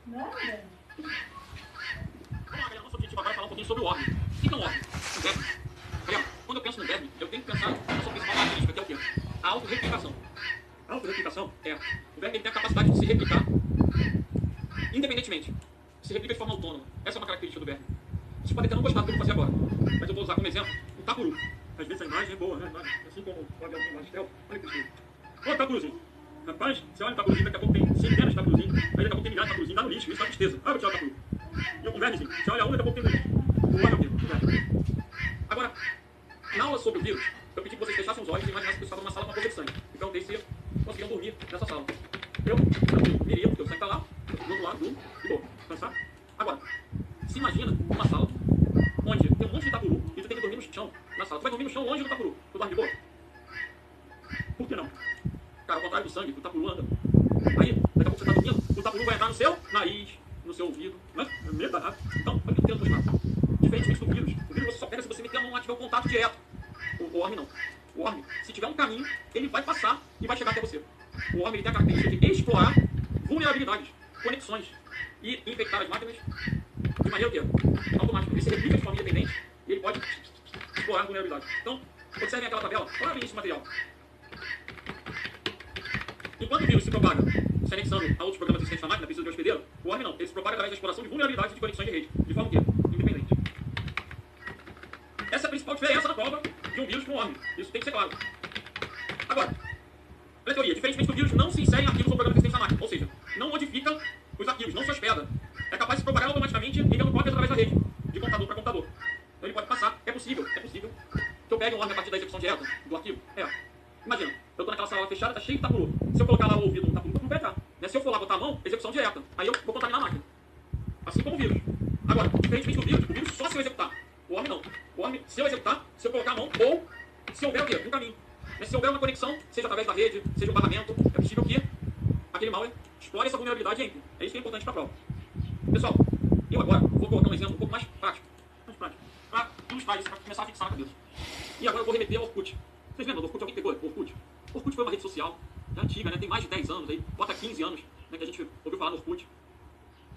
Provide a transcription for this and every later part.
Nada. Vamos lá, galera. Nosso objetivo agora é falar um pouquinho sobre o ORM. O que é um ORM? Um verme. Galera, quando eu penso no verme, eu tenho que pensar na sua principal característica, que é o quê? A autorreplicação. A autorreplicação é o verme tem a capacidade de se replicar independentemente. Se replica de forma autônoma. Essa é uma característica do verme. Vocês podem até não gostar do que eu vou fazer agora, mas eu vou usar como exemplo um tapuru. Às vezes a imagem é boa, né? Assim como pode haver uma imagem de olha que lindo. Olha o tapuruzinho. Rapaz, você olha o tapuruzinho, daqui a pouco tem centenas de tapuruzinhos, aí daqui a pouco tem milhares de tapuruzinhos, dá no lixo, isso dá tristeza. Ah, eu vou tirar o tapuru. E um vermezinho, você olha um, daqui a pouco tem no lixo. O olho é o quê? O verme. Agora, na aula sobre o vírus, eu pedi que vocês fechassem os olhos e imaginassem que eu estava numa sala com uma poça de sangue. E perguntei se conseguiam dormir nessa sala. Eu dormiria, porque o sangue está lá, do outro lado, durmo, e vou pensar. Agora, se imagina uma sala onde tem um monte de tapuru e tu tem que dormir no chão na sala. Tu vai dormir no chão longe do tapuru. Tu dorme de boa? Por que não? Cara, ao contrário do sangue, o tapuru anda. Aí, daqui a pouco você está dormindo, o tapuru vai entrar no seu nariz, no seu ouvido, né? É meio danado. Então, olha o que eu quero mostrar. Diferentemente do vírus, o vírus você só pega se você meter a mão lá, tiver um contato direto. O ORM não. O ORM, se tiver um caminho, ele vai passar e vai chegar até você. O ORM ele tem a característica de explorar vulnerabilidades, conexões e infectar as máquinas de maneira que automática. Ele se replica de forma independente e ele pode explorar vulnerabilidades. Então, observem aquela tabela. Olha bem esse material. Enquanto o vírus se propaga se anexando a outros programas existentes na máquina, precisa de um hospedeiro, o ORM não. Ele se propaga através da exploração de vulnerabilidades de conexões de rede. De forma que independente. Essa é a principal diferença na prova de um vírus para um ORM. Isso tem que ser claro. Agora, olha a teoria. Diferentemente do vírus, não se insere em arquivos ou programas existentes na máquina. Ou seja, não modifica os arquivos, não se hospeda. É capaz de se propagar automaticamente enviando cópias através da rede, de computador para computador. Então ele pode passar. É possível que eu pegue um ORM a partir da execução direta do arquivo. Imagina, eu estou naquela sala fechada, está cheio de tapuru. Se eu colocar lá o ouvido no tapuru, não vai entrar. Né? Se eu for lá botar a mão, execução direta. Aí eu vou contaminar a máquina. Assim como o vírus. Agora, diferentemente do vírus, o vírus só se eu executar. O ORM não. O ORM, se eu executar, se eu colocar a mão, ou se houver o quê? Um caminho. Mas se houver uma conexão, seja através da rede, seja um barramento, é possível que aquele malware explore essa vulnerabilidade e entre. É isso que é importante para a prova. Pessoal, eu agora vou colocar um exemplo um pouco mais prático. Para ilustrar isso, para começar a fixar na cabeça. E agora eu vou remeter ao Orkut. Vocês lembram do Orkut? Alguém pegou o Orkut? O Orkut foi uma rede social antiga, né? Tem mais de 10 anos aí, bota 15 anos, né, que a gente ouviu falar no Orkut.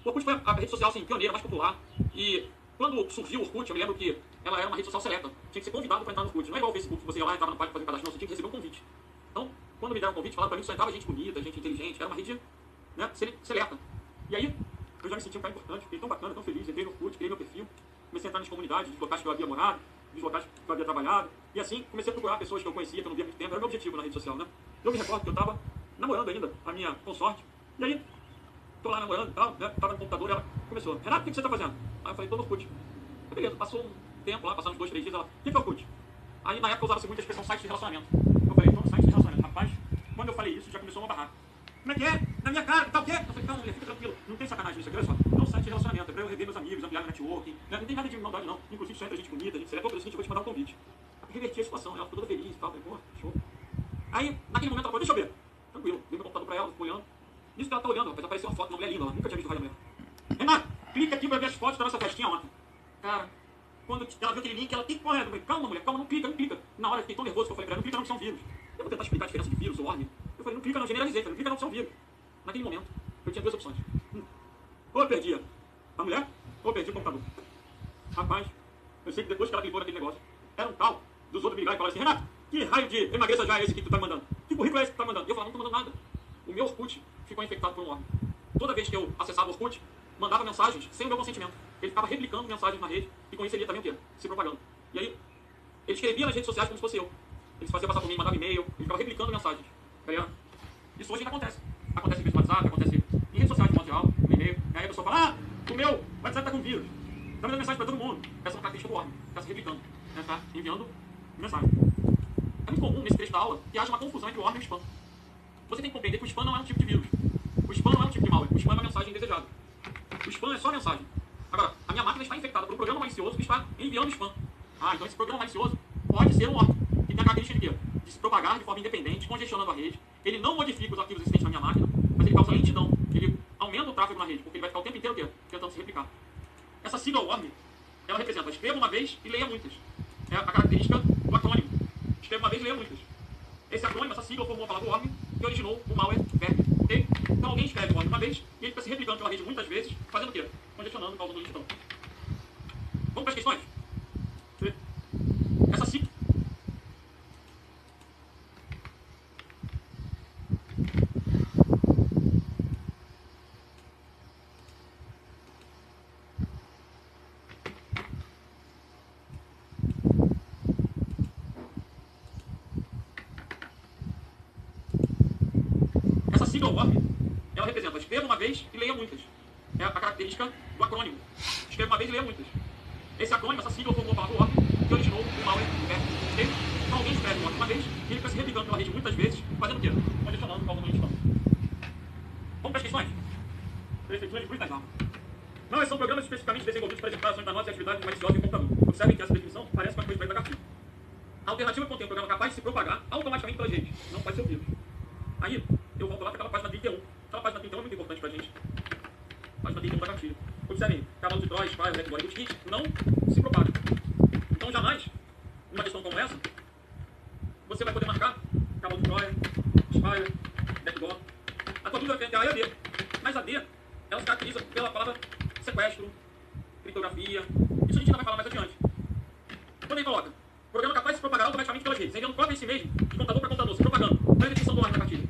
O Orkut foi a rede social assim, pioneira, mais popular. E quando surgiu o Orkut, eu me lembro que ela era uma rede social seleta. Tinha que ser convidado para entrar no Orkut. Não é igual o Facebook, que você ia lá, entrava na página, fazia um cadastro, não, você tinha que receber um convite. Então, quando me deram o convite, falaram para mim que só entrava gente bonita, gente inteligente, era uma rede, né, seleta. E aí, eu já me senti um cara importante, fiquei tão bacana, tão feliz, entrei no Orkut, criei meu perfil, comecei a entrar nas comunidades, dos locais que eu havia morado, dos locais que eu havia trabalhado, e assim comecei a procurar pessoas que eu conhecia, que eu não via há muito tempo. Era o meu objetivo na rede social, né? Eu me recordo que eu estava namorando ainda a minha consorte, e aí, tô lá namorando e tal, né? Tava no computador, ela começou: Renato, o que você tá fazendo? Aí eu falei: tô no Orkut. Aí beleza, passou um tempo lá, passaram uns 2, 3 dias, ela: o que é o Orkut? Aí na época usava-se muito a expressão site de relacionamento. Eu falei: tô no site de relacionamento. Rapaz, quando eu falei isso, já começou uma barraca. Como é que é? Na minha cara, tá o quê? Eu falei: calma, mulher, fica tranquilo, não tem sacanagem nisso aqui, olha só. É um site de relacionamento, é pra eu rever meus amigos, ampliar meu networking, né? Não tem nada de maldade não, inclusive só entra gente bonita, gente seleta, eu vou te mandar um convite. Eu reverti a situação, ela ficou toda feliz e tal, falei: pô, show. Aí, naquele momento ela falou: deixa eu ver. Tranquilo, dei meu computador pra ela, ficou olhando. Nisso que ela tá olhando, rapaz, apareceu uma foto de uma mulher linda, ela nunca tinha visto raio da mulher. Renato, clica aqui pra ver as fotos da nossa festinha ontem. Cara, quando ela viu aquele link, ela tem que correr. Eu falei: calma, mulher, calma, não clica, não clica. Na hora eu fiquei tão nervoso que eu falei pra ela: não clica não, que isso é um vírus. Eu vou tentar explicar a diferença de vírus ou ORM. Eu falei: não clica não, generalizei, falei: não clica não, que isso é um vírus. Naquele momento, eu tinha duas opções. Ou eu perdia a mulher, ou eu perdia o computador. Rapaz, eu sei que depois que ela clicou naquele negócio, era um tal dos outros me ligarem e falaram assim: Renato, que raio de emagreça já é esse que tu tá mandando? Que currículo é esse que tu tá mandando? E eu falava: não tô mandando nada. O meu Orkut ficou infectado por um ORM. Toda vez que eu acessava o Orkut, mandava mensagens sem o meu consentimento. Ele ficava replicando mensagens na rede e com isso ele ia também o quê? Se propagando. E aí, ele escrevia nas redes sociais como se fosse eu. Ele se fazia passar por mim, mandava e-mail, ele ficava replicando mensagens. Galera, isso hoje ainda acontece. Acontece em WhatsApp, acontece em redes sociais de modo geral, no e-mail. Aí a pessoa fala: o meu WhatsApp tá com vírus. Tá mandando mensagem para todo mundo. Essa é uma característica do ORM. Está se replicando. Né? Tá enviando mensagem. É muito comum nesse trecho da aula que haja uma confusão entre o ORM e o spam. Você tem que compreender que o spam não é um tipo de vírus. O spam não é um tipo de malware. O spam é uma mensagem indesejada. O spam é só mensagem. Agora, a minha máquina está infectada por um programa malicioso que está enviando spam. Então esse programa malicioso pode ser um ORM. Que tem a característica de quê? De se propagar de forma independente, congestionando a rede. Ele não modifica os arquivos existentes na minha máquina, mas ele causa lentidão. Ele aumenta o tráfego na rede, porque ele vai ficar o tempo inteiro o quê? Tentando se replicar. Essa sigla ORM, ela representa: escreva uma vez e leia muitas. É a característica do acrônimo. Escreva uma vez e leia muitas. Esse acrônimo, essa sigla, formou a palavra ORM, que originou o malware verme. Ok? Então alguém escreve o ordem uma vez e ele fica se replicando pela rede muitas vezes, fazendo o quê? Congestionando, causando lentidão. Vamos para as questões? Deixa eu ver. Essa ciclo. Essa sigla ordem, ela representa escreva uma vez e leia muitas. É a característica do acrônimo. Escreva uma vez e leia muitas. Esse acrônimo, essa sigla formou a palavra ordem, que originou o malware inverso. Ok? Então alguém escreve ordem uma vez e ele fica se replicando pela rede muitas vezes, fazendo o quê? Condicionando, causando lentidão. Vamos para as questões? Prefeituras de cruz das armas. Não, esses são programas especificamente desenvolvidos para executar ações danossas e atividades maliciosas em computador. Observem que essa definição parece com a coisa da cartilha. A alternativa contém um programa capaz de se propagar automaticamente pelas redes. Não pode ser o vírus. Aí, eu volto lá para aquela página 31. Aquela página 31 é muito importante para a gente. Página 31 da cartilha. Observem, cavalo de Troia, Spire, Backdoor e Bootkit não se propagam. Então, jamais, numa questão como essa, você vai poder marcar cavalo de Troia, Spire, Backdoor. A tua dúvida vai ter A e a D. Mas a D, ela se caracteriza pela palavra sequestro, criptografia. Isso a gente ainda vai falar mais adiante. Quando ele coloca, programa capaz de se propagar automaticamente pelas redes, enviando cópia em si mesmo, de computador para computador, se propagando. Olha a definição do ordem da cartilha.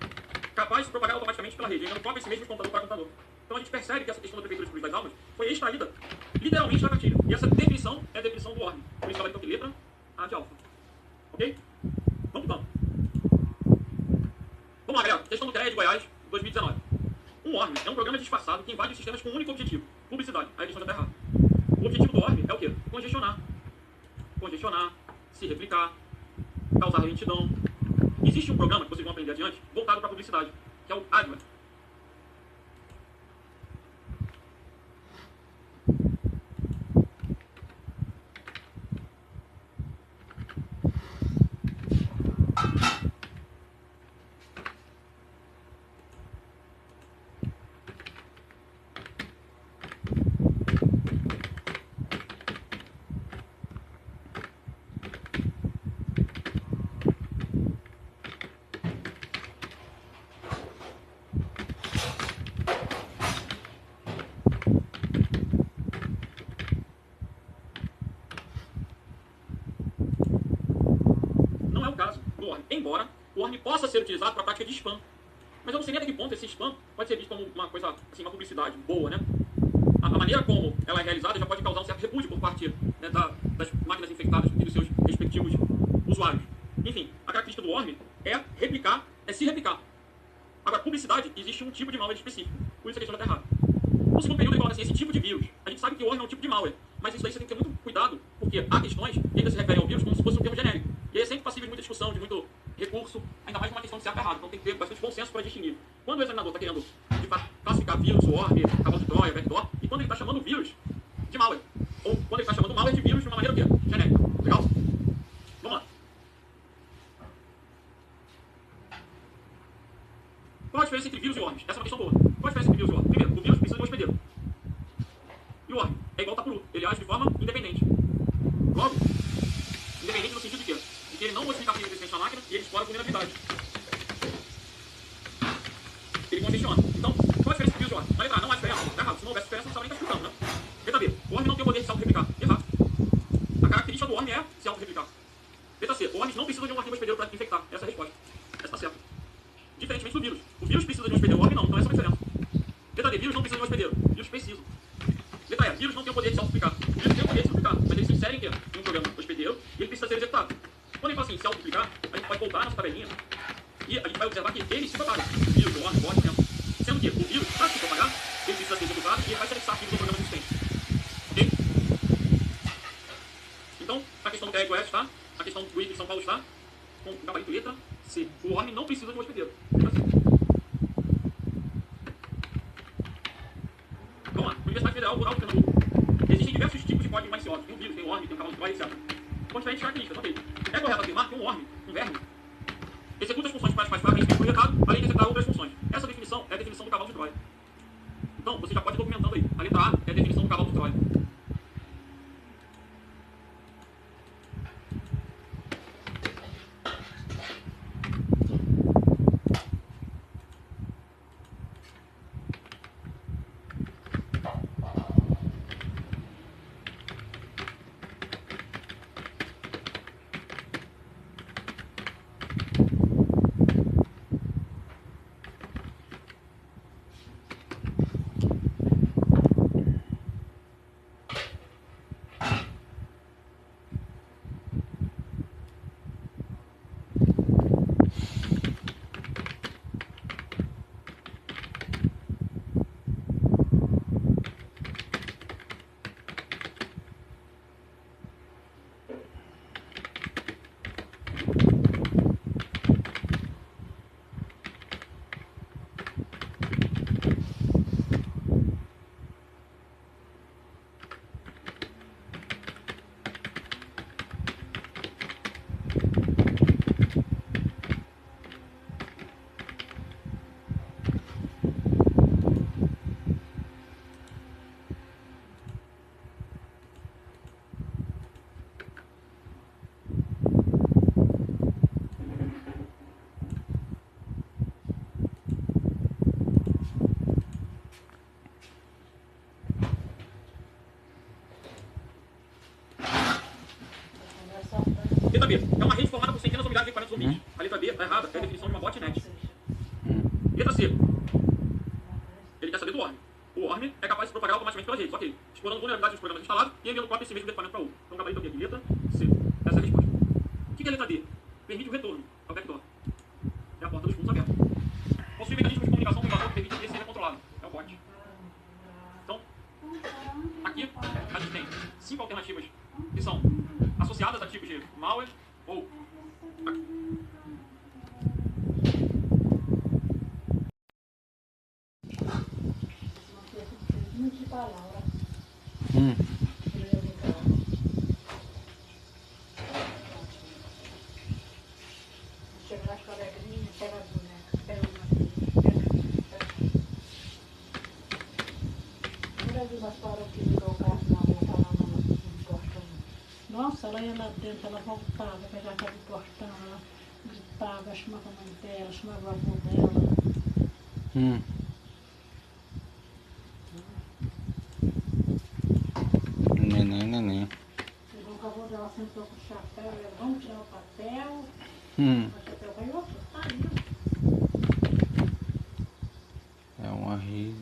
Capaz de se propagar automaticamente pela rede, enviando cópia em si mesmo de computador para computador. Então a gente percebe que essa questão da prefeitura de Cruz das Almas foi extraída literalmente da cartilha. E essa definição é a definição do ordem. Por isso ela então que letra A de alfa. Ok? Vamos então. Vamos lá, galera. Questão do CREA de Goiás, 2019. Um ORM é um programa disfarçado que invade os sistemas com um único objetivo: publicidade. A edição já está errada. O objetivo do ORM é o quê? Congestionar. Congestionar, se replicar, causar lentidão. Existe um programa que vocês vão aprender adiante, voltado para a publicidade, que é o adware. Não é o caso do ORM, embora o ORM possa ser utilizado para a prática de spam. Mas eu não sei nem até que ponto esse spam pode ser visto como uma coisa, assim, uma publicidade boa, né? A maneira como ela é realizada já pode causar um certo repúdio por parte, né, das máquinas infectadas e dos seus respectivos usuários. Enfim, a característica do ORM é replicar, é se replicar. Agora, publicidade, existe um tipo de malware específico. Por isso a questão está errada. No segundo período, ele coloca assim, esse tipo de vírus. A gente sabe que o ORM é um tipo de malware, mas isso daí você tem que ter muito cuidado, porque há questões que ainda se referem ao vírus como se fosse um termo genérico. E aí é sempre passível de muita discussão, de muito recurso, ainda mais numa questão de certo e errado. Então tem que ter bastante bom senso para distinguir. Quando o examinador está querendo, de fato, classificar vírus, ORM, cavalo de Troia, backdoor, e quando ele está chamando o vírus de malware. Ou quando ele está chamando o malware de vírus de uma maneira o quê? Genérica. Legal? Vamos lá. Qual a diferença entre vírus e ORMs? Essa é uma questão boa. Qual a diferença entre vírus e ORMs? Primeiro, o vírus precisa de um hospedeiro. E o ORM é igual ao Tapuru. Ele age de forma independente. Logo, independente no sentido de quê? De que ele não modifica a vida existente na máquina e ele explora a vulnerabilidade. Ele congestiona. Então, qual a diferença entre vírus e ORM? Na letra A, não há diferença. Tá errado. Se não houvesse diferença, não estava nem explicando, né? Letra B, o ORM não tem o poder de se auto-replicar. Errado. A característica do ORM é se auto-replicar. Letra C, ORMs não precisam de um arquivo hospedeiro para infectar. Essa é a resposta. Essa está certa. Diferentemente do vírus. O vírus precisa de um hospedeiro, o ORM não. Então essa é a diferença. Letra D, vírus não precisa de um hospedeiro. Vírus precisa. Letra E, vírus não tem o poder de se auto-replicar. O vírus tem o poder de se replicar, mas ele se insere em um programa hospedeiro e ele precisa ser executado. Quando ele fala assim, se auto-replicar, a gente pode voltar a nossa tabelinha e a gente vai observar que ele se propaga. O vírus, o ORM, pode, exemplo. Sendo que o vírus, para se propagar, ele precisa ser executado e ele vai se anexar arquivos do programa existente. Ok? Então, a questão do TR Goiás está, a questão do IF de São Paulo está, com o gabarito letra C. O ORM não precisa de um hospedeiro. Vamos lá. Universidade Federal Rural de Pernambuco. Existem diversos tipos de códigos maliciosos. Tem um vírus, tem um ORM, tem um cavalo de Troia, etc. Com diferentes características, ok? É correto afirmar que um ORM, um verme, executa as funções principais para receber projetado, além de executar outras funções. Essa definição é a definição do cavalo de Troia. Então, você já pode ir documentando aí. A letra A é a definição do cavalo de Troia. B. É uma rede formada por centenas ou milhares de equipamentos ou bits. A letra B está errada, é a definição de uma botnet. Letra C. Ele quer saber do worm. O worm é capaz de se propagar automaticamente pelas redes, ok. Explorando vulnerabilidades dos programas instalados e enviando cópia desse mesmo equipamento para outro. Então, gabarito aqui. Letra C. Essa é a resposta. O que é a letra D? Permite o retorno. É o backdoor. É a porta dos fundos aberta. Possui mecanismos de comunicação com o invasor que permite que esse seja controlado. É o bot. Então, aqui a gente tem 5 alternativas que são associadas a tipos de malware ou aqui. Chega nas coleguinhas, pega a boneca, pega uma. Nunca vi uma senhora que ligou o carro na rua, tá lá no portão. Nossa, ela ia lá dentro, ela voltava, pegava o portão, ela gritava, chamava a mãe dela, chamava o avô dela. Neném. Pegou o avô dela, sentou com o chapéu, ela, vamos tirar o papel. O chapéu caiu, tá aí. É uma rede.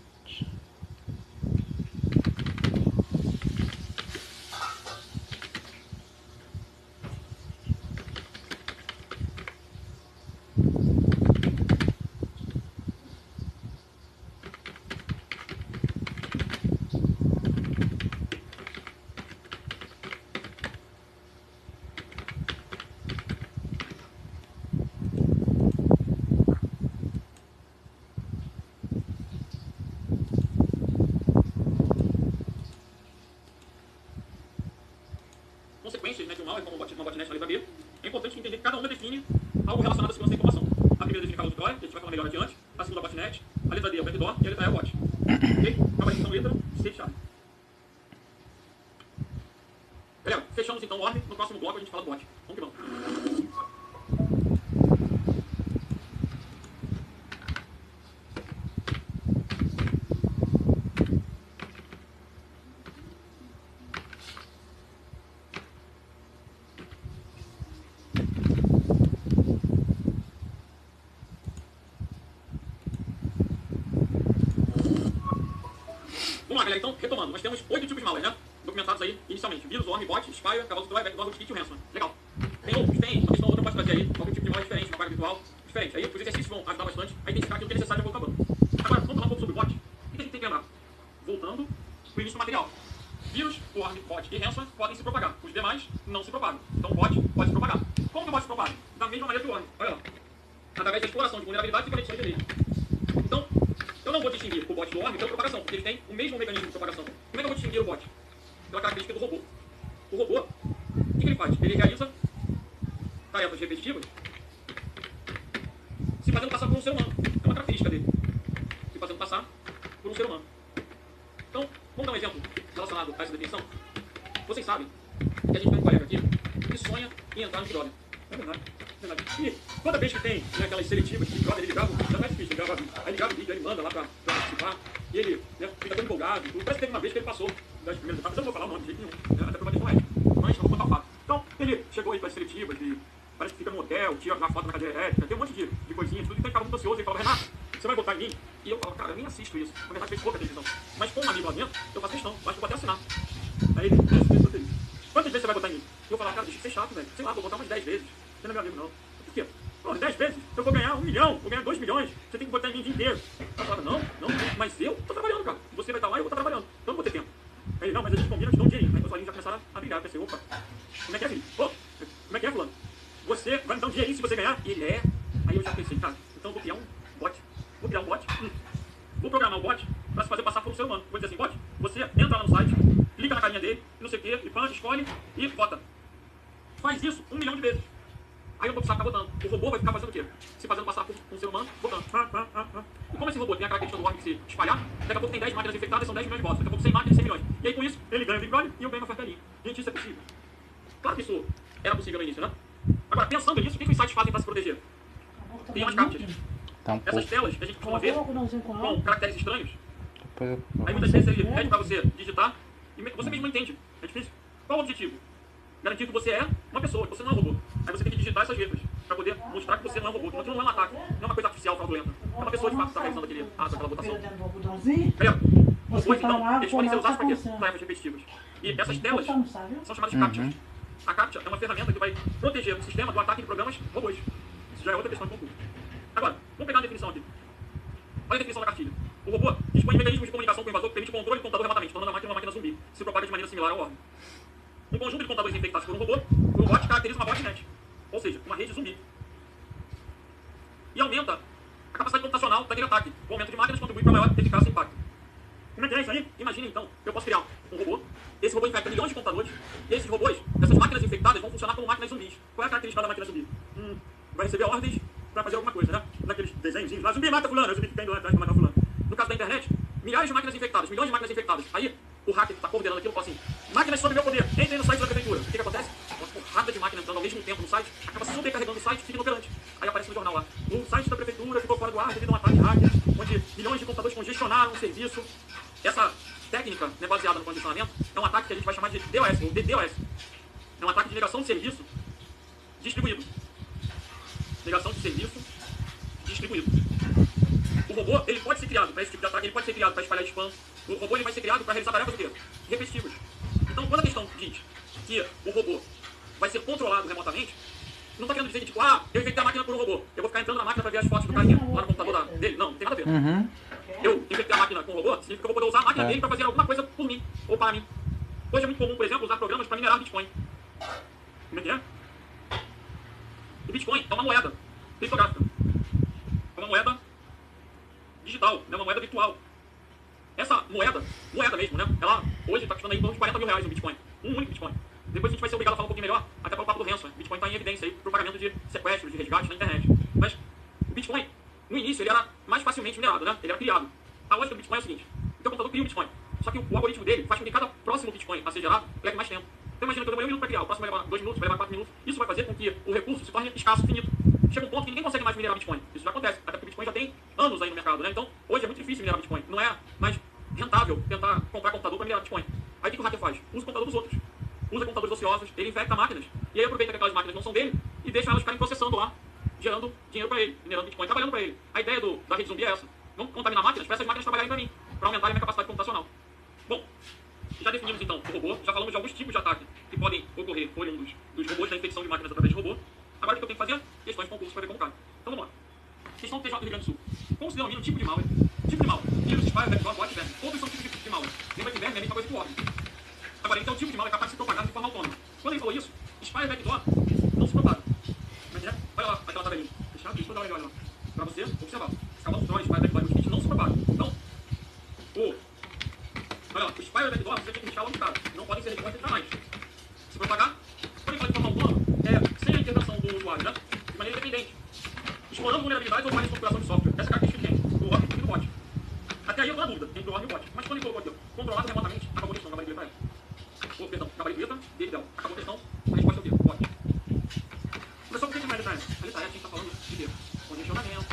Consequências, né, de um malware como uma botnet na letra B, é importante entender que cada uma define algo relacionado à segurança da informação. A primeira define caso deploy, que a gente vai falar melhor adiante. A segunda, a botnet. A letra D é o backdoor e a letra E é o bot. Ok? Acaba então letra C chave. Galera, fechamos então o worm. No próximo bloco a gente fala do bot. Vamos que vamos. Vamos lá, galera. Então, retomando. Nós temos 8 tipos de malware, né? Documentados aí inicialmente. Vírus, worm, bot, spyware, cavalo de Troia, backdoor, rootkit e o ransomware. Legal. Tem outros? Tem. Uma questão outra eu posso trazer aí. Algum tipo de malware diferente, uma carga virtual diferente. Aí os exercícios vão ajudar bastante a identificar aquilo que é necessário e vou acabando. Agora, vamos falar um pouco sobre o bot. O que a gente tem que lembrar? Voltando pro início do material. Vírus, worm, bot e ransomware podem se propagar. Os demais não se propagam. Então o bot pode se propagar. Como que o bot se propaga? Da mesma maneira que o worm. Olha lá. Através da exploração de vulnerabilidades e conexões de rede. Então, eu não vou distinguir o bot do worm pela propagação, porque eles têm o mesmo mecanismo de propagação. Como é que eu vou distinguir o bot? Pela característica do robô. O robô, o que ele faz? Ele realiza tarefas repetitivas se fazendo passar por um ser humano. É uma característica dele. Se fazendo passar por um ser humano. Então, vamos dar um exemplo relacionado a essa definição. Vocês sabem que a gente tem um colega aqui que sonha em entrar no Big Brother. É verdade. É verdade. E toda vez que tem, né, aquelas seletivas de Big Brother, ele grava, já não é difícil, ele grava vídeo. Aí ele grava o vídeo, aí ele manda lá pra participar. E ele, né, fica todo empolgado e tudo. Parece que teve uma vez que ele passou das primeiras etapas. Eu não vou falar o nome de jeito nenhum, né, até porque não é. Mas eu vou contar o fato. Então, ele chegou aí para as seletivas e parece que fica no hotel, tira a foto na cadeira elétrica, tem um monte de coisinhas, tudo. E então ele ficava muito ansioso. Ele falava, Renato, você vai votar em mim? E eu falava, cara, eu nem assisto isso. Na verdade, fez pouca televisão. Mas com um amigo lá dentro, eu faço questão. Acho que eu vou até assinar. Aí ele, quantas vezes você vai votar em mim? E eu falava, cara, deixa de ser chato, velho. Sei lá, vou votar umas 10 vezes. Você não é meu amigo, não. Por quê? Pô, 10 vezes, eu vou ganhar 1 milhão, vou ganhar 2 milhões, você tem que votar em mim o dia inteiro. Eu falava, não, mas eu tô trabalhando, cara. Você vai estar lá e eu vou estar trabalhando. Então eu não vou ter tempo. Aí ele, não, mas a gente combina, eu te dou um dinheirinho. Aí os olhinhos já começaram a brigar. Eu pensei, opa, como é que é, filho? Pô, como é que é, fulano? Você vai me dar um dinheirinho se você ganhar? E ele é. Aí eu já pensei, cara, então eu vou criar um bot. Vou criar um bot. Vou programar um bot para se fazer passar por um ser humano. Vou dizer assim, bot, você entra lá no site, clica na carinha dele, não sei o quê, e pan, escolhe e vota. Faz isso 1 milhão de vezes. Aí eu vou precisar ficar votando. O robô vai ficar fazendo o quê? Se fazendo passar por um ser humano, votando. E como esse robô tem a característica do worm de se espalhar, daqui a pouco tem 10 máquinas infectadas, são 10 milhões de votos. Daqui a pouco 100 máquinas, 100 milhões. E aí com isso, ele ganha o Big Brother e eu ganho uma farpelinha. Gente, isso é possível. Claro que isso era possível no início, né? Agora, pensando nisso, o que os sites fazem para se proteger? Tem umas captchas. Essas telas que a gente costuma ver com caracteres estranhos. Aí muitas vezes ele pede para você digitar e você mesmo não entende. É difícil. Qual o objetivo? garantir que você é uma pessoa, que você não é um robô. Aí você tem que digitar essas letras para poder mostrar que você não é um robô, que aquilo não é um ataque, não é uma coisa artificial, fraudulenta. É uma pessoa de fato que está realizando aquele ato, aquela votação. Galera, robôs, então, eles podem ser usados para quê? Tarefas repetitivas. E essas telas são chamadas de CAPTCHAs. A CAPTCHA é uma ferramenta que vai proteger o sistema do ataque de programas robôs. Isso já é outra questão de concurso. Agora, vamos pegar a definição aqui. Olha a definição da cartilha. O robô dispõe de mecanismos de comunicação com o invasor que permite o controle do computador remotamente, tornando a máquina uma máquina zumbi, se propaga de maneira similar ao órgão. Um conjunto de computadores infectados por um robô, o bot caracteriza uma botnet, ou seja, uma rede zumbi. E aumenta a capacidade computacional daquele ataque. O aumento de máquinas contribui para maior eficácia e impacto. Como é que é isso aí? Imagine então, eu posso criar um robô, esse robô infecta milhões de computadores, e esses robôs, essas máquinas infectadas, vão funcionar como máquinas zumbis. Qual é a característica da máquina zumbi? Vai receber ordens para fazer alguma coisa, né? Naqueles desenhos lá, zumbi mata fulano, zumbi fica indo lá atrás para matar fulano. No caso da internet, milhares de máquinas infectadas, milhões de máquinas infectadas. Aí, o hacker que está coordenando aquilo fala assim, máquinas sob meu poder, entrem no site da prefeitura. O que acontece? Uma porrada de máquinas entrando ao mesmo tempo no site, acaba sobrecarregando o site e fica inoperante. Aí aparece no jornal lá, o site da prefeitura ficou fora do ar devido a um ataque hacker, onde milhões de computadores congestionaram o serviço. Essa técnica, né, baseada no congestionamento, é um ataque que a gente vai chamar de DOS, ou DDoS. É um ataque de negação de serviço distribuído. Negação de serviço distribuído. O robô, ele pode ser criado para esse tipo de ataque, ele pode ser criado para espalhar spam. O robô, ele vai ser criado para realizar tarefas o quê? Repetitivas. Então, quando a questão diz que o robô vai ser controlado remotamente, não está querendo dizer que, tipo, eu infectei a máquina por um robô, eu vou ficar entrando na máquina para ver as fotos do carinha lá no computador dele. Não, não tem nada a ver. Eu infectei a máquina com um robô, significa que eu vou poder usar a máquina dele para fazer alguma coisa por mim, ou para mim. Hoje é muito comum, por exemplo, usar programas para minerar Bitcoin. Como é que é? O Bitcoin é uma moeda criptográfica. É uma moeda digital, é uma moeda virtual. Essa moeda mesmo, né? Ela hoje está custando aí em torno de 40 mil reais um Bitcoin. Um único Bitcoin. Depois a gente vai ser obrigado a falar um pouquinho melhor, até pelo papo do ransom. O Bitcoin está em evidência aí para o pagamento de sequestros, de resgates na internet. Mas o Bitcoin, no início, ele era mais facilmente minerado, né? Ele era criado. A lógica do Bitcoin é o seguinte: o teu computador cria um Bitcoin. Só que o algoritmo dele faz com que cada próximo Bitcoin a ser gerado leve mais tempo. Então imagina que eu demorei 1 minuto para criar, o próximo vai levar 2 minutos, vai levar 4 minutos. Isso vai fazer com que o recurso se torne escasso, finito. Chega um ponto que ninguém consegue mais minerar Bitcoin. Isso já acontece, até porque o Bitcoin já tem anos aí no mercado, né? Então, hoje é muito difícil minerar Bitcoin. Não é mais rentável tentar comprar computador para minerar Bitcoin. Aí o que o hacker faz? Usa o computador dos outros. Usa computadores ociosos, ele infecta máquinas. E aí aproveita que aquelas máquinas não são dele e deixa elas ficarem processando lá, gerando dinheiro para ele, minerando Bitcoin, trabalhando para ele. A ideia da rede zumbi é essa. Vamos contaminar máquinas para essas máquinas trabalharem para mim, para aumentar a minha capacidade computacional. Bom, já definimos então o robô, já falamos de alguns tipos de ataque que podem ocorrer oriundos dos robôs, da infecção de máquinas através de robô. Agora o que eu tenho que fazer? Questões de concurso para ver como cai. Então vamos lá. Questão do TJ do Rio Grande do Sul. Como se denomina um tipo de malware? Tipo de malware. Vírus, spyware, backdoor, bot, verme. Todos são tipos de malware. Lembra que verme é a mesma coisa que o órgão. Agora, então o tipo de malware é capaz de se propagar de forma autônoma. Quando ele falou isso, spyware, backdoor não se propaga. Mas é? Olha lá, aquela tabelinha. Fechado? Isso, olha lá. Para você observar. Escalão dos drones, spyware, backdoor e mosquito não se propaga. Então, olha lá, o spyware, backdoor, você tem que escalar um cara. Não podem ser respostas jamais. Se propagar, quando ele fala de forma autônoma, é sem a intervenção do usuário, né? De maneira independente. Explorando vulnerabilidades ou falhas de configuração de software. Essa é a característica de quem? Do órgão e do bot. Até aí eu tô na dúvida entre o órgão e o bot. Mas quando ele colocou aqui, ó, controlado remotamente, acabou a questão, gabarito letra E. Perdão, gabarito letra D de Del. Acabou a questão, a resposta é o quê? Bot. Professor, por que não é letra E? A letra E a gente está falando de quê? Congestionamento,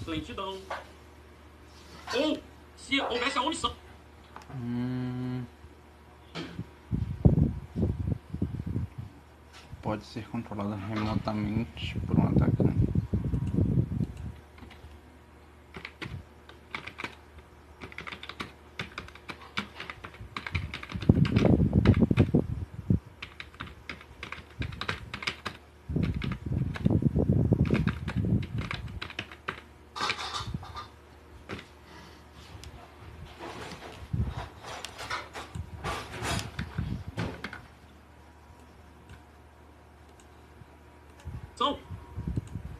lentidão. Ou, se houvesse a omissão. Pode ser controlada remotamente por um atacante.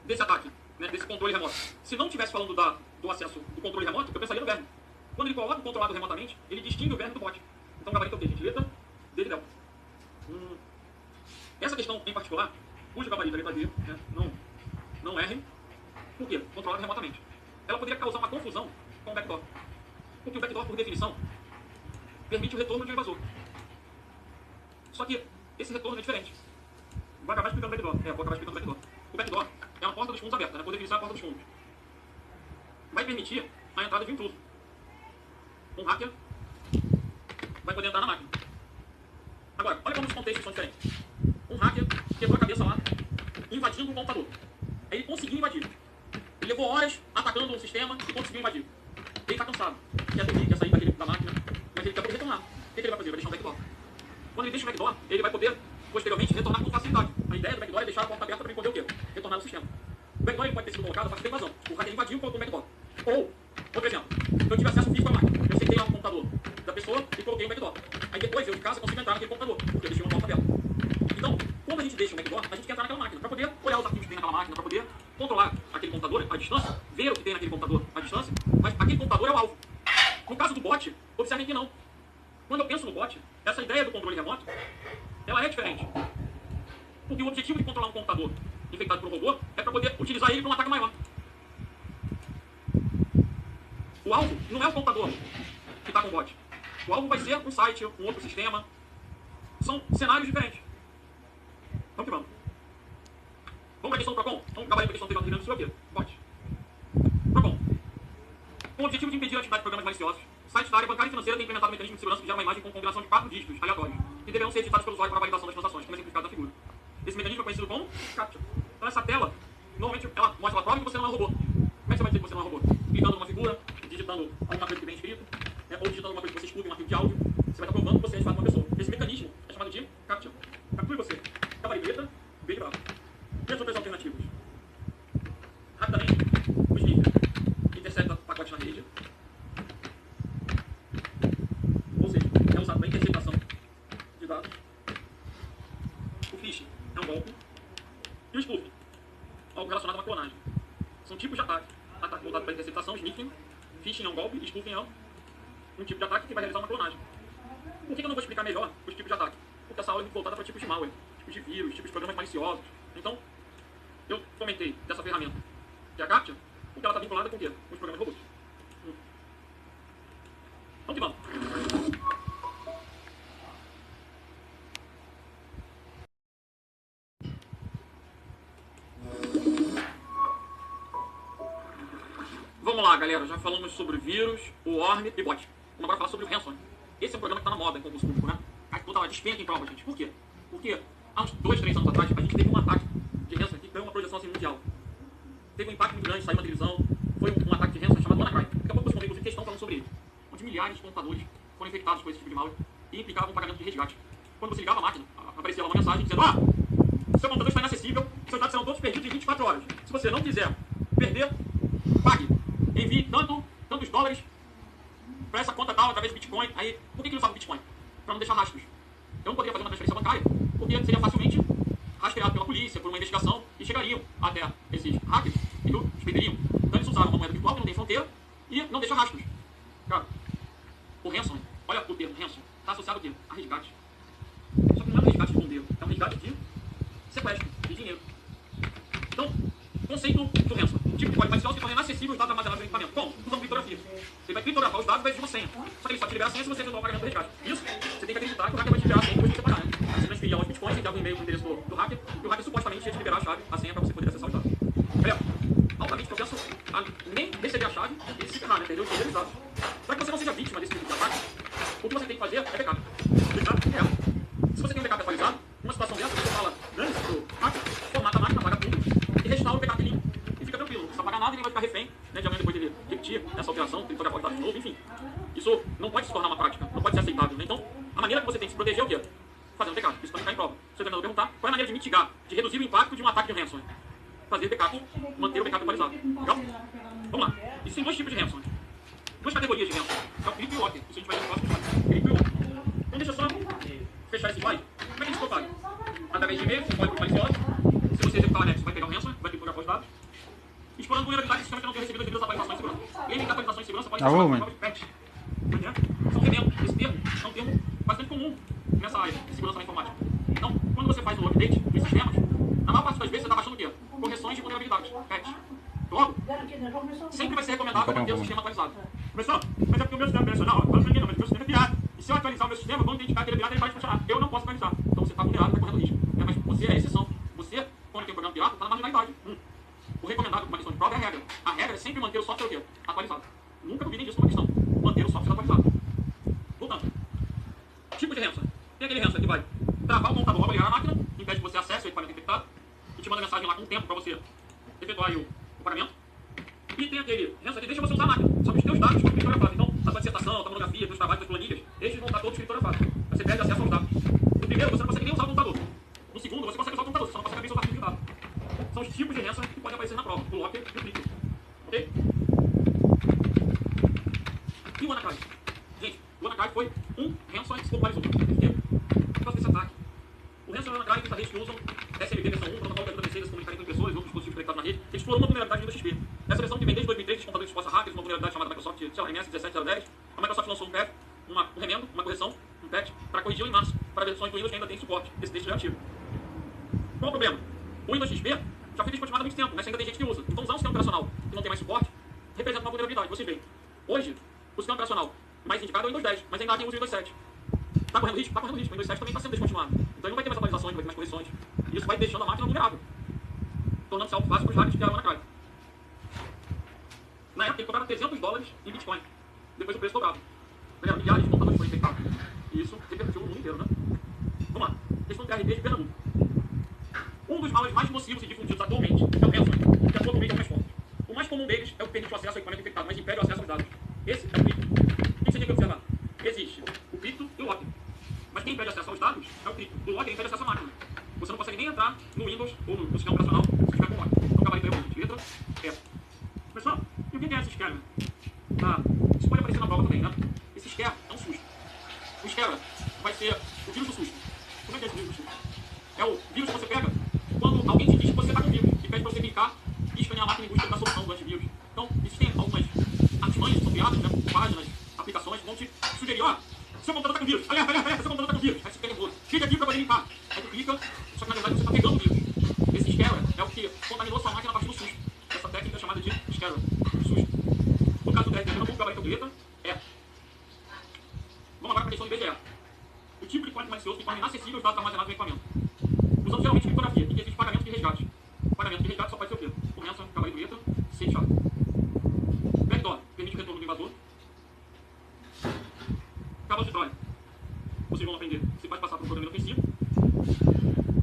Desse ataque, né, desse controle remoto. Se não estivesse falando do acesso do controle remoto, eu pensaria no verme. Quando ele coloca o controlado remotamente, ele distingue o verme do bot. Então o gabarito é o quê, gente? Letra D de Del. Essa questão em particular, cujo gabarito é letra D, né, não erre. Por quê? Controlado remotamente. Ela poderia causar uma confusão com o backdoor. Porque o backdoor, por definição, permite o retorno de um invasor. Só que esse retorno é diferente. Vou acabar explicando o backdoor. Vou acabar explicando o backdoor. O backdoor é uma porta dos fundos aberta, né? Por definição é a porta dos fundos. Vai permitir a entrada de um intruso. Um hacker vai poder entrar na máquina. Agora, olha como os contextos são diferentes. Um hacker quebrou a cabeça lá, invadindo um computador. Aí ele conseguiu invadir. Ele levou horas atacando um sistema e conseguiu invadir. Ele está cansado. Quer dormir, quer sair da máquina, mas ele quer poder retornar. O que ele vai fazer? Vai deixar um backdoor. Quando ele deixa o backdoor, ele vai poder, posteriormente, retornar com facilidade. A ideia do backdoor é deixar a porta aberta para ele poder o quê? Retornar no sistema. O backdoor ele pode ter sido colocado para ter evasão. O hacker invadiu e colocou um backdoor. Ou, outro exemplo, eu tive acesso físico à máquina. Eu sentei lá no computador da pessoa e coloquei um backdoor. Aí depois, eu de casa, consigo entrar naquele computador, porque eu deixei uma porta aberta. Então, quando a gente deixa um backdoor, a gente quer entrar naquela máquina, para poder olhar os arquivos que tem naquela máquina, para poder controlar aquele computador à distância, ver o que tem naquele computador à distância, mas aquele computador é o alvo. No caso do bot, observem que não. Quando eu penso no bot, essa ideia do controle remoto, ela é diferente. Porque o objetivo de controlar um computador infectado por um robô é para poder utilizar ele para um ataque maior. O alvo não é o computador que está com o bot. O alvo vai ser um site, um outro sistema. São cenários diferentes. Vamos que vamos. Vamos para a questão do PROCON? Vamos acabar aí com a questão do treinamento do seu aqui. Bot. PROCON. Com o objetivo de impedir a atividade de programas maliciosos, sites da área bancária e financeira têm implementado um mecanismo de segurança que gera uma imagem com combinação de 4 dígitos aleatórios, que deverão ser editados pelo usuário para a validação das transações, como é simplificado na figura. Esse mecanismo é conhecido como CAPTCHA. Então essa tela, normalmente, ela mostra a prova que você não é um robô. Como é que você vai dizer que você não é um robô? Clicando numa figura, digitando alguma coisa que vem escrito, né, ou digitando alguma coisa que você escuta em um arquivo de áudio, você vai estar provando que você é de fato uma pessoa. Esse mecanismo é chamado de CAPTCHA. Capture você. Cavaleiro letra, B de bravo. E as outras alternativas? Rapidamente, o sniffer intercepta pacotes na rede. Ou seja, é usado para interceptação de dados. O phishing é um golpe. E o spoofing, algo relacionado a uma clonagem. São tipos de ataque. Ataque voltado para interceptação, sniffing. Phishing é um golpe e spoofing é um tipo de ataque que vai realizar uma clonagem. Por que eu não vou explicar melhor os tipos de ataque? Porque essa aula é muito voltada para tipos de malware, tipos de vírus, tipos de programas maliciosos. Então, eu comentei dessa ferramenta, que é a CAPTCHA, porque ela está vinculada com o quê? Com os programas robôs. Vamos que vamos. Vamos lá, galera. Já falamos sobre vírus, o worm e bot. Vamos agora falar sobre o ransomware. Esse é um programa que está na moda em concurso público, né? A toda hora despenca em prova, gente. Por quê? Porque há uns 2, 3 anos atrás, a gente teve um ataque de ransomware que ganhou uma projeção assim mundial. Teve um impacto muito grande, saiu na televisão. Foi um ataque de ransomware chamado WannaCry. Daqui a pouco eu vou inclusive questão falando sobre ele. Onde milhares de computadores foram infectados com esse tipo de malware e implicavam um pagamento de resgate. Quando você ligava a máquina, aparecia lá uma mensagem dizendo: seu computador está inacessível, seus dados serão todos perdidos em 24 horas. Se você não quiser perder, pague. Envie tantos dólares para essa conta tal através de Bitcoin. Aí, por que ele usava Bitcoin? Para não deixar rastros. Eu não poderia fazer uma transferência bancária, porque seria facilmente rastreado pela polícia, por uma investigação, e chegariam até esses hackers e os prenderiam. Então eles usaram uma moeda virtual que não tem fronteira e não deixa rastros. Cara, o ransomware, olha o termo ransomware, está associado ao quê? A resgate. Só que não é um resgate de bombeiro, é um resgate de sequestro, de dinheiro. Então, conceito do ransomware. Tipo de código malicioso que torna inacessível os dados armazenados no equipamento. Como? Usando criptografia. Ele vai criptografar os dados através de uma senha. Só que ele só te libera a senha se você efetuar o pagamento do resgate. Isso, você tem que acreditar que o hacker vai te liberar a senha depois de você pagar, né? Aí você transferia aos bitcoins, enviava um e-mail pro endereço do hacker, e o hacker supostamente ia te liberar a chave, a senha, para você poder acessar os dados. Galera, altamente propenso a nem receber a chave e se ferrar, né? Perder os dinheiros dados. Para que você não seja vítima desse tipo de ataque, o que você tem que fazer é backup. Backup é. Se você tem um backup atualizado, numa situação dessa, você fala, dane-se pro hacker, formata a máquina, paga tudo, e restaura o backup limpo. E fica tranquilo, não precisa pagar nada e nem vai ficar refém, né, de amanhã depois dele repetir essa operação, criptografar os dados de novo, enfim. Isso não pode se tornar uma prática, não pode ser aceitável, né? Então, a maneira que você tem de se proteger é o quê? Fazendo backup. Isso pode ficar em prova. Se o treinador perguntar, qual é a maneira de mitigar, de reduzir o impacto de um ataque de ransomware? Fazer backup, manter o backup atualizado. Legal? Vamos lá. Existem dois tipos de ransomware. Duas categorias de ransomware. É o Clip e o Walker. Isso a gente vai ver no próximo slide. Clip e Walker. Então deixa eu só fechar esse slide. Como é que a gente propaga? Através de e-mail, com código malicioso. Se você executar o anexo, vai pegar um ransomware, vai criptografar os dados. Explorando vulnerabilidades de sistemas que não têm recebido as devidas atualizações de segurança. Lembrem que atualizações de segurança podem ser chamadas de patch. São remendos. Esse termo é um termo bastante comum nessa área de segurança na informática. Então, quando você faz o update dos sistemas, na maior parte das vezes você está baixando o quê? Correções de vulnerabilidades, patch. Logo, sempre vai ser recomendável manter o sistema atualizado. Professor, mas é porque o meu sistema é operacional, mas o meu sistema é pirata. E se eu atualizar o meu sistema, quando identificar que ele é pirata, ele vai funcionar. Eu não posso atualizar. Então você está vulnerável, está correndo risco. Mas você é a exceção. Você, quando tem um programa pirata, está na marginalidade. O recomendável com uma questão de prova é a regra. A regra é sempre manter o software o quê? Atualizado. Nunca duvidem disso numa questão. Manter o software atualizado. Voltando. Tipo de ransomware. Tem aquele ransomware que vai do WannaCry foi um ransomware que se popularizou. Por quê? Por causa desse ataque. O ransomware WannaCry tem redes que usam SMB versão 1, protocolo que ajuda a se comunicarem com impressores e outros dispositivos conectados na rede. Ele explorou uma vulnerabilidade do Windows XP. Essa versão que vem desde 2003, dos computadores expostos a hackers, uma vulnerabilidade chamada Microsoft MS 17010. A Microsoft lançou um patch, um remendo, uma correção, um patch, para corrigir em março para versões do Windows que ainda tem suporte. Esse texto é ativo. Qual o problema? O Windows XP já foi descontinuado há muito tempo, mas ainda tem gente que usa. Então usar um sistema operacional que não tem mais suporte representa uma vulnerabilidade. Vocês veem, hoje, o sistema operacional mais indicado é o Windows 10, mas ainda há quem use o Windows 7. Está correndo risco? Está correndo risco. O Windows 7 também está sendo descontinuado. Então ele não vai ter mais atualizações, não vai ter mais correções. E isso vai deixando a máquina vulnerável, tornando-se algo fácil para os hackers que criaram o WannaCry. Na época, ele cobrava $300 em Bitcoin. Depois o preço dobrava. Galera, milhares de computadores foram infectados. E isso repercutiu no mundo inteiro, né? Vamos lá. Questão do TRD de Pernambuco. Um dos malwares mais nocivos e difundidos atualmente é o ransomware, que atualmente é o mais forte. O mais comum deles é o que permite o acesso ao equipamento infectado, mas impede o acesso aos dados. Esse é o cripto. O que você tem que observar? Existe o cripto e o login. Mas quem impede acesso aos dados é o cripto. O login impede acesso à máquina. Você não consegue nem entrar no Windows ou no sistema operacional se estiver com o login. Então, gabarito é o letra F. Pessoal, e o que é esse scare? Tá. Isso pode aparecer na prova também, né? Esse scare é um susto. O scare vai ser o vírus do susto. Como é que é esse vírus do susto? É o vírus que você pega quando alguém te diz que você está com vírus e pede para você clicar e escanear a máquina em busca da solução do antivírus. Então, existem algumas artimanhas que são criadas, né? Páginas, aplicações que vão te sugerir, ó, seu computador está com vírus, alerta, seu computador está com vírus. Aí você fica nervoso. Clica aqui para poder limpar. Aí tu clica, só que na verdade você está pegando o vírus. Esse scare é o que contaminou sua máquina a partir do susto. Essa técnica é chamada de scare, susto. No caso do TRD, eu não vou gabarito letra é. Vamos agora para a questão do IBGE. O tipo de código malicioso que torna inacessível os dados armazenados no equipamento. Usando geralmente criptografia, em que existe pagamento de resgate. O pagamento de resgate só pode ser o quê? Começa com gabarito letra, C chave. Backdoor, permite o retorno do invasor. Cabos de Troia. Vocês vão aprender. Você faz passar por um programa ofensivo,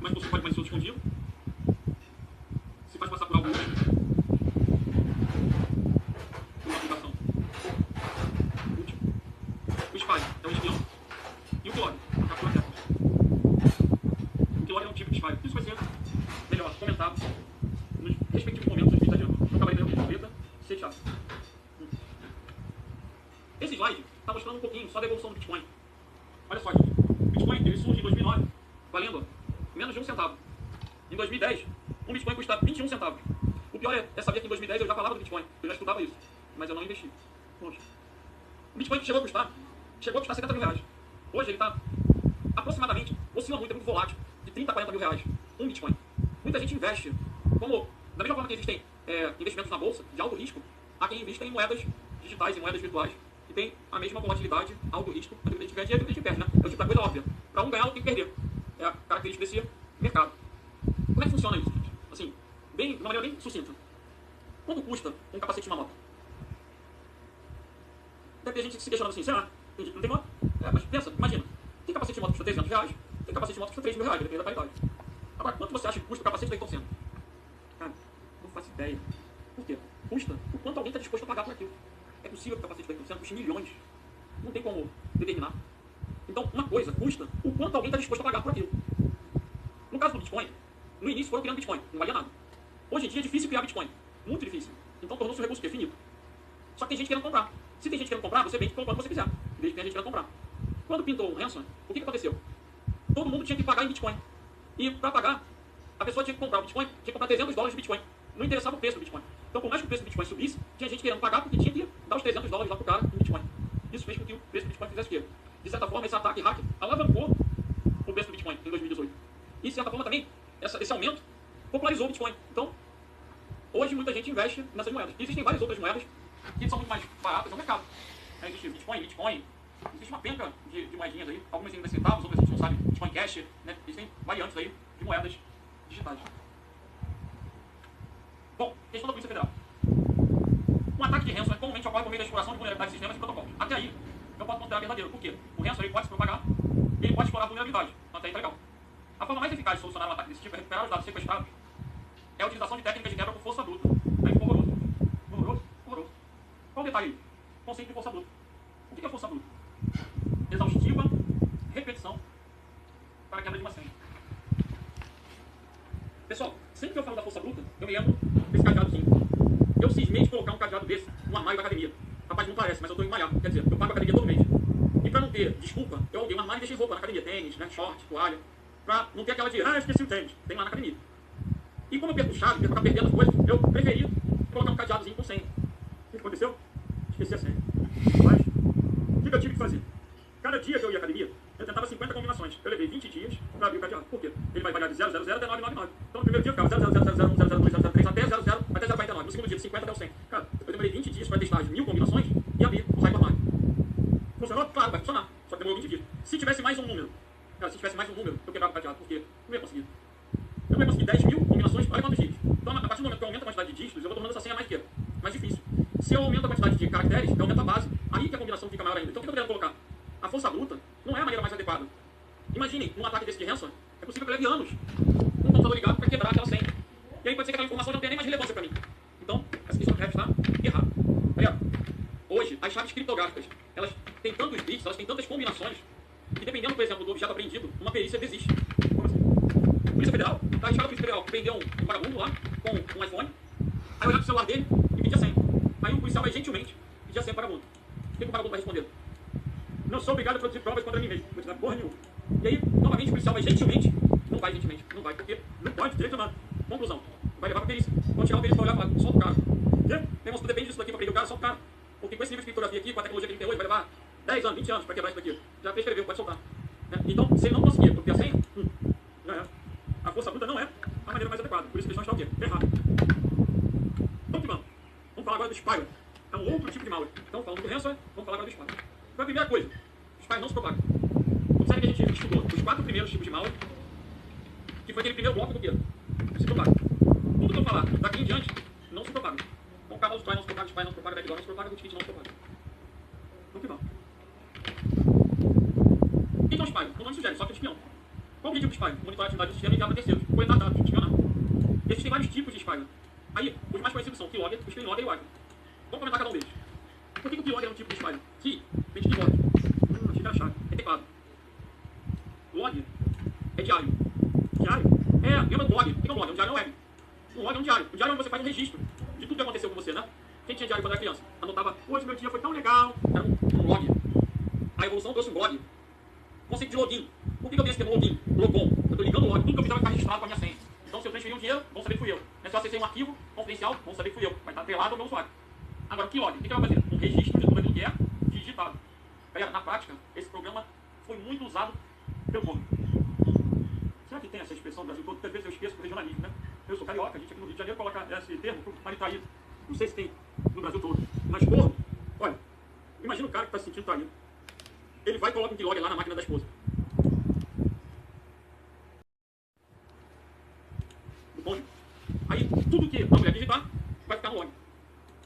mas possui código malicioso escondido. Se faz passar por algo útil. Uma aplicação útil. O spy é o espião. E o clone, a captura de dados. O clone é um tipo de spy. Isso vai ser melhor comentado nos respectivos momentos dos vídeos adiante. Então, acabei de letra, C chave. Esse slide está mostrando um pouquinho só da evolução do Bitcoin. Olha só, gente. O Bitcoin ele surge em 2009, valendo menos de 1 centavo. Em 2010, um Bitcoin custa 21 centavos. O pior é saber que em 2010 eu já falava do Bitcoin. Eu já estudava isso. Mas eu não investi. Poxa. O Bitcoin chegou a custar 70 mil reais. Hoje ele está aproximadamente, oscila muito, é muito volátil, de 30 a 40 mil reais. Um Bitcoin. Muita gente investe. Como, da mesma forma que existem investimentos na bolsa de alto risco, há quem investe em moedas digitais e moedas virtuais. Que tem a mesma volatilidade, alto risco, entre o que a gente ganha dinheiro e o que a gente perde, né? É o tipo da coisa óbvia. Para um ganhar, outro tem que perder. É a característica desse mercado. Como é que funciona isso, gente? Assim, de uma maneira bem sucinta. Quanto custa um capacete de uma moto? Deve ter gente se questionando assim, será? Tem gente que não tem moto? Mas pensa, imagina. Tem capacete de moto que custa 300 reais, tem capacete de moto que custa 3 mil reais, depende da qualidade. Agora, quanto você acha que custa o capacete da Ayrton Senna? Cara, não faço ideia. Por quê? Custa o quanto alguém está disposto a pagar por aquilo. É possível que o capacete da Ayrton Senna custe milhões. Não tem como determinar. Então, uma coisa custa o quanto alguém está disposto a pagar por aquilo. No caso do Bitcoin, no início foram criando Bitcoin, não valia nada. Hoje em dia é difícil criar Bitcoin. Muito difícil. Então tornou-se um recurso que é finito. Só que tem gente querendo comprar. Se tem gente querendo comprar, você vende quando você quiser. Desde que tem gente querendo comprar. Quando pintou o ransomware, o que aconteceu? Todo mundo tinha que pagar em Bitcoin. E para pagar, a pessoa tinha que comprar o Bitcoin, tinha que comprar $300 de Bitcoin. Não interessava o preço do Bitcoin. Então, por mais que o preço do Bitcoin subisse, tinha gente querendo pagar porque tinha que dar os $300 lá pro cara em Bitcoin. Isso fez com que o preço do Bitcoin fizesse o quê? De certa forma, esse ataque hacker alavancou o preço do Bitcoin em 2018. E, de certa forma, também, esse aumento popularizou o Bitcoin. Então, hoje muita gente investe nessas moedas. E existem várias outras moedas que são muito mais baratas no mercado. Existe Bitcoin, existe uma penca de moedinhas aí, algumas ainda centavos, outras a gente não sabe, Bitcoin Cash, né? Existem variantes aí de moedas digitais. Bom, questão da Polícia Federal. Um ataque de ransomware comumente ocorre por meio da exploração de vulnerabilidades de sistemas e protocolos. Até aí, eu posso considerar verdadeiro. Por quê? O ransomware ele pode se propagar e ele pode explorar vulnerabilidade. Então, até aí tá legal. A forma mais eficaz de solucionar um ataque desse tipo é recuperar os dados sequestrados. É a utilização de técnicas de quebra por força bruta. Aí ficou horroroso. Horroroso. Qual o detalhe aí? Conceito de força bruta. O que é força bruta? Exaustiva repetição para a quebra de uma senha. Pessoal, sempre que eu falo da força bruta, eu me lembro desse cadeadozinho. Eu cismei de colocar um cadeado desse no armário da academia. Rapaz, não parece, mas eu estou em malhar. Quer dizer, eu pago a academia todo mês. E para ter desculpa, eu aluguei um armário e deixei roupa na academia, tênis, né, short, toalha, pra não ter aquela de, esqueci o tênis, tem lá na academia. E como eu perco chave, eu ficar perdendo as coisas, eu preferi colocar um cadeadozinho com senha. O que aconteceu? Esqueci a senha. Mas, o que eu tive que fazer? Cada dia que eu ia à academia, eu tentava 50 combinações. Eu levei 20 dias para abrir o cadeado. Por quê? Ele vai variar de 000 até 999. Então, no primeiro dia eu ficava 00001, 002, 003, até 00, até 049. No segundo dia, de 50 até o 100. Cara, eu demorei 20 dias para testar as 1000 combinações e abrir o raio do armário. Funcionou? Claro, vai funcionar. Só que demorou 20 dias. Se tivesse mais um número, cara, se tivesse mais um número, eu quebrava o cadeado. Por quê? Não ia conseguir. Eu não ia conseguir 10.000 combinações, olha quantos dígitos. Então, a partir do momento que eu aumento a quantidade de dígitos, eu vou tornando essa senha mais difícil. Se eu aumento a quantidade de caracteres, eu aumento a base. Aí que a combinação fica maior ainda. Então, o que eu quero colocar? A força bruta não é a maneira mais adequada. Imaginem, num ataque desse de ransom, é possível que eu leve anos um computador ligado para quebrar aquela senha. E aí pode ser que aquela informação não tenha nem mais relevância para mim. Então, essa questão de chave está errada. Aí, hoje, as chaves criptográficas, elas têm tantos bits, elas têm tantas combinações, que dependendo, por exemplo, do objeto apreendido, uma perícia desiste. Como assim? Polícia Federal, está arriscado a Polícia Federal, prendeu um vagabundo lá com um iPhone, aí olhar pro celular dele e pedir a senha. Aí o policial vai gentilmente pedir a senha para o vagabundo. O que o vagabundo vai responder? Não sou obrigado a produzir provas contra mim mesmo. Não vou te dar porra nenhuma. E aí, novamente, o policial vai gentilmente. Não vai gentilmente. Não vai, porque não pode, direito humano. Conclusão. Vai levar pra perícia. Vão tirar o perícia pra olhar e falar, solta o cara. Meu irmão, se tu depende disso daqui pra prender o cara, solta o cara. Porque com esse nível de criptografia aqui, com a tecnologia que a gente tem hoje, vai levar 10 anos, 20 anos pra quebrar isso daqui. Já prescreveu, pode soltar. Então, se ele não conseguir obter a senha, já é. A força bruta não é a maneira mais adequada. Por isso que a questão está o quê? Errado. Então, que vamos? Vamos falar agora do spyware. É um outro tipo de malware. Então, falando do ransomware, vamos falar agora do spyware. Então, a primeira coisa, os spyware não se propagam. Observe que a gente estudou os 4 primeiros tipos de malware, que foi aquele primeiro bloco do quê? Se propaga. Tudo que eu falar daqui em diante, não se propaga. Então, Carlos Spy não se propaga, Spy não se propaga, Backdoor não se propaga, Rootkit não se propaga. Então, que vamos? O que é um spy? O nome sugere, software de espião. Qual o objetivo do spy? Monitorar a atividade do sistema e enviar para terceiros. Coletar dados, espionar. Existem vários tipos de spy. Aí, os mais conhecidos são o Keylogger, o Spinlogger e o Wiper. Vamos comentar cada um deles. Por que o Keylogger é um tipo de spy? Key, vem de keyboard. Achei que era chave. É teclado. Log é diário. Diário é, lembra do log? O que é um log? É um diário web. Um log é um diário. Um diário é onde você faz um registro de tudo que aconteceu com você, né? Quem tinha diário quando era criança? Anotava, hoje meu dia foi tão legal. Era um log. A evolução trouxe um blog. Conceito de login. Por que eu tenho esse termo login? Logon. Eu estou ligando o log. Tudo que eu fizer vai ficar registrado com a minha senha. Então, se eu transferir um dinheiro, vão saber que fui eu. Se eu acessei um arquivo confidencial, vão saber que fui eu. Vai estar atrelado ao meu usuário. Agora, o keylog? O que ele vai fazer? Um registro de tudo aquilo que é digitado. Galera, na prática, esse programa foi muito usado pelo mundo. Será que tem essa expressão no Brasil todo? Porque às vezes eu esqueço do regionalismo, né? Eu sou carioca, a gente aqui no Rio de Janeiro coloca esse termo para traído. Não sei se tem no Brasil todo. Mas, porra, olha, imagina o cara que está se sentindo traído. Ele vai e coloca um keylogger lá na máquina da esposa. Do cônjuge. Aí, tudo que a mulher digitar vai ficar no log.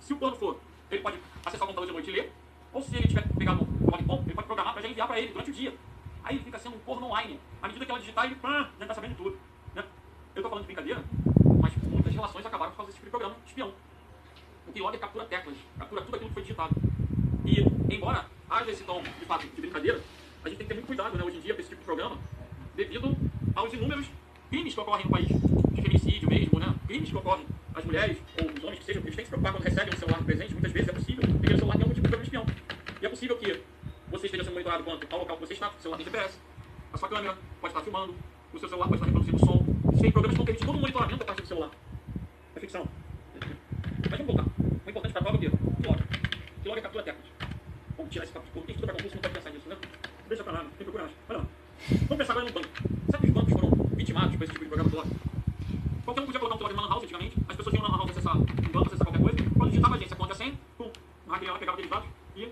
Se o plano for, ele pode acessar o computador de noite e ler. Ou se ele tiver pegado um log bom, ele pode programar para já enviar para ele durante o dia. Aí ele fica sendo um porno online. À medida que ela digitar, ele já está sabendo de tudo. Né? Eu estou falando de brincadeira, mas muitas relações acabaram por causa desse tipo de programa de espião. O keylogger captura teclas, captura tudo aquilo que foi digitado. E, embora haja esse tom, de fato, de brincadeira, a gente tem que ter muito cuidado, né, hoje em dia, com esse tipo de programa, devido aos inúmeros crimes que ocorrem no país. De feminicídio mesmo, né? Crimes que ocorrem. As mulheres, ou os homens que sejam, eles têm que se preocupar quando recebem um celular no presente. Muitas vezes é possível que aquele celular tenha algum tipo de programa de espião. E é possível que você esteja sendo monitorado quanto ao local que você está, o celular tem GPS, a sua câmera pode estar filmando, o seu celular pode estar reproduzindo som. Existem programas que vão permitir todo um monitoramento a partir do celular. É ficção. Mas vamos voltar. O importante para a prova é o quê? Keylogger. Keylogger captura teclas. Vamos tirar esse papo de cor. Quem estuda para concurso não pode pensar nisso, né? Deixa pra lá, não tem procuragem. Olha lá. Vamos pensar agora no banco. Sabe que os bancos foram vitimados por esse tipo de programa do log? Qualquer um podia colocar um keylogger numa lan house antigamente. As pessoas iam na lan house acessar um banco, acessar qualquer coisa. Quando digitava a agência, conta a senha, pum, o hacker ia lá, pegava aqueles dados e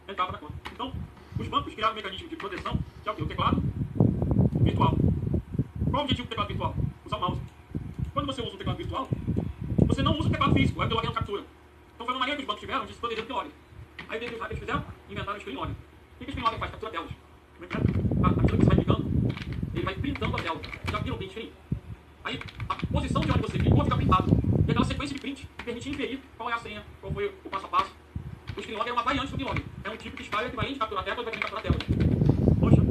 entrava na conta. Então, os bancos criaram um mecanismo de proteção, que é o quê? O teclado virtual. Qual o objetivo do teclado virtual? Usar o mouse. Quando você usa o teclado virtual, você não usa o teclado físico, o keylogger não captura. Então foi uma maneira que os bancos tiveram de se proteger do keylogger. Aí o que os hackers fizeram? Inventaram o Spinlogger. O que o Spinlogger faz? Captura telas. Como é que é? À medida que você vai clicando, ele vai printando a tela. Já viram o print screen? Aí a posição de onde você clicou fica printado. E aquela sequência de print permite inferir qual é a senha, qual foi o passo a passo. O Spinlogger é uma variante do keylogger. É um tipo de spyware que vai além de capturar teclas, vai também capturar telas. Poxa.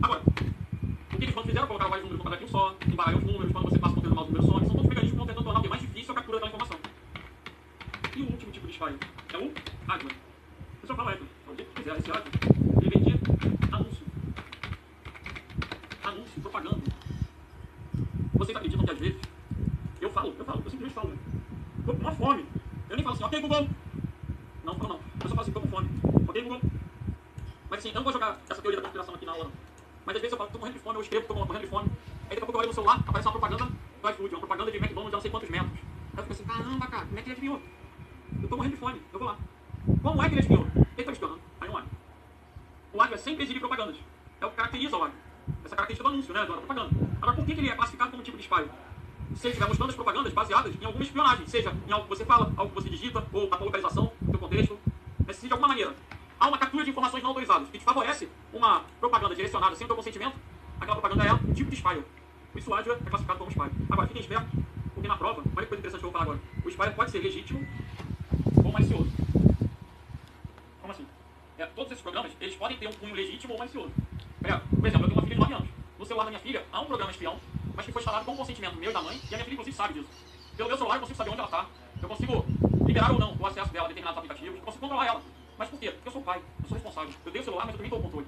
Agora, o que eles fizeram? Colocaram vários números no quadradinho só, embaralham os números, quando você passa o conteúdo mal, os números só. São todos mecanismos que vão tentando tornar o mais difícil a captura daquela informação. E o último tipo de spyware é o hardware. O pessoal fala, o que quiser, esse hardware, ele vem de Anúncio. Anúncio, propaganda. Vocês acreditam que às vezes eu simplesmente falo. Tô com uma fome. Eu nem falo assim, ok, Google. Não, falo não. Eu só falo assim, tô com fome. Ok, Google. Mas assim, eu não vou jogar essa teoria da conspiração aqui na aula, não. Mas às vezes eu falo, tô morrendo de fome, eu escrevo, tô morrendo de fome. Aí daqui a pouco eu olho no celular, aparece uma propaganda do iFood, uma propaganda de McDonald's de não sei quantos metros. Aí eu fico assim, caramba, cara, como é que ele adivinhou? Eu tô morrendo de fome, eu vou lá. Como é que ele adivinhou? Ele tá me espionando. Aí não é. O ágio é sempre exibir propagandas. É o que caracteriza o ágio. Essa característica do anúncio, né? Da propaganda. Agora, por que ele é classificado como tipo de spy? Se ele estiver mostrando as propagandas baseadas em alguma espionagem, seja em algo que você fala, algo que você digita, ou a tua localização, o teu contexto, mas se de alguma maneira há uma captura de informações não autorizadas que te favorece uma propaganda direcionada sem o teu consentimento, aquela propaganda é um tipo de spy. Isso o ágio é classificado como spy. Agora, fiquem espertos, porque na prova, olha que coisa interessante que eu vou falar agora. O spy pode ser legítimo ou malicioso. Como assim? Todos esses programas, eles podem ter um cunho legítimo ou malicioso. Por exemplo, eu tenho uma filha de 9 anos. No celular da minha filha, há um programa espião, mas que foi instalado com consentimento meu e da mãe, e a minha filha, inclusive, sabe disso. Pelo meu celular, eu consigo saber onde ela está. Eu consigo liberar ou não o acesso dela a determinados aplicativos, eu consigo controlar ela. Mas por quê? Porque eu sou pai, eu sou responsável. Eu tenho o celular, mas eu também tenho o controle.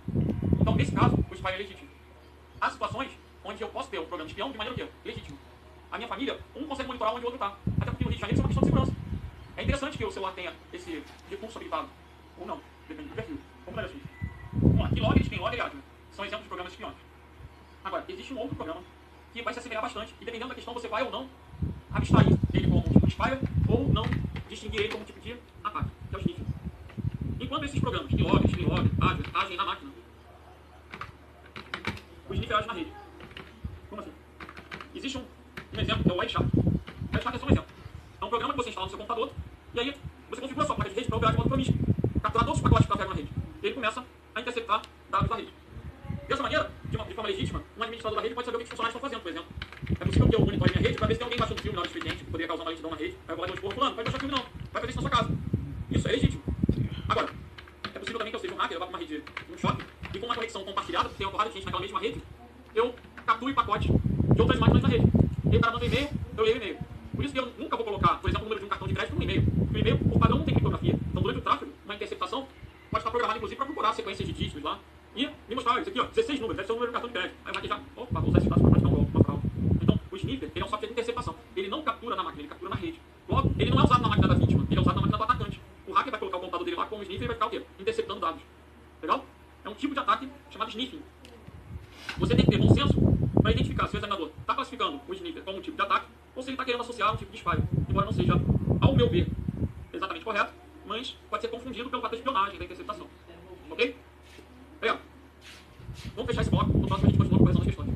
Então, nesse caso, o spy é legítimo. Há situações onde eu posso ter um programa espião de maneira o quê? Legítimo. A minha família, um consegue monitorar onde o outro está. Até porque no Rio de Janeiro isso é uma questão de segurança. É interessante que o celular tenha esse recurso habilitado. Ou não, depende do perfil. Como é assim? Vamos lá, Keylogger, Spinlogger e Admin. São exemplos de programas espiões. Agora, existe um outro programa que vai se assemelhar bastante, e dependendo da questão, você vai ou não abstrair ele como um tipo de spy, ou não distinguir ele como um tipo de ataque, que é o sniffing. Enquanto esses programas, Keylogger, Spinlogger, Admin, agem na máquina, o sniffer age na rede. Como assim? Existe um exemplo, que é o Wireshark. O Wireshark é só um exemplo. É um programa que você instala no seu computador, e aí você configura a sua placa de rede para operar de modo promíscuo, capturar todos os pacotes que trafegam na rede. E ele começa a interceptar dados da rede. Dessa maneira, de forma legítima, um administrador da rede pode saber o que os funcionários estão fazendo, por exemplo. É possível que eu monitore minha rede para ver se tem alguém baixando filme na hora do expediente, que poderia causar uma lentidão na rede. Aí eu vou lá e vou fulano, vai baixar filme não, vai fazer isso na sua casa. Isso é legítimo. Agora, é possível também que eu seja um hacker, eu vá para uma rede um shopping, e com uma conexão compartilhada, porque tem uma porrada de gente naquela mesma rede, eu capture pacotes de outras máquinas na rede. E aí o cara manda um e-mail, eu leio o e-mail. Por isso que eu nunca vou colocar, por exemplo, o número de um cartão de crédito no e-mail. Porque o e-mail, por padrão, não tem criptografia. Então, durante o tráfego, uma interceptação pode estar programada, inclusive, para procurar sequências de dígitos lá e me mostrar isso aqui, ó, 16 números, deve ser o número do cartão de crédito. Aí eu vou já, opa, vou usar esses dados para praticar um golpe, uma fraude. Então, o sniffer, ele é um software de interceptação. Ele não captura na máquina, ele captura na rede. Logo, ele não é usado na máquina da vítima, ele é usado na máquina do atacante. O hacker vai colocar o computador dele lá com o sniffer e vai ficar o quê? Interceptando dados. Legal? É um tipo de ataque chamado sniffing. Você tem que ter bom senso para identificar se o examinador está classificando o sniffer como um tipo de ataque ou se ele está querendo associar um tipo de spy. Embora não seja, ao meu ver, exatamente correto, mas pode ser confundido pelo fato da espionagem, da interceptação. Ok? Vamos fechar esse bloco, no próximo a gente continua com a correção das questões.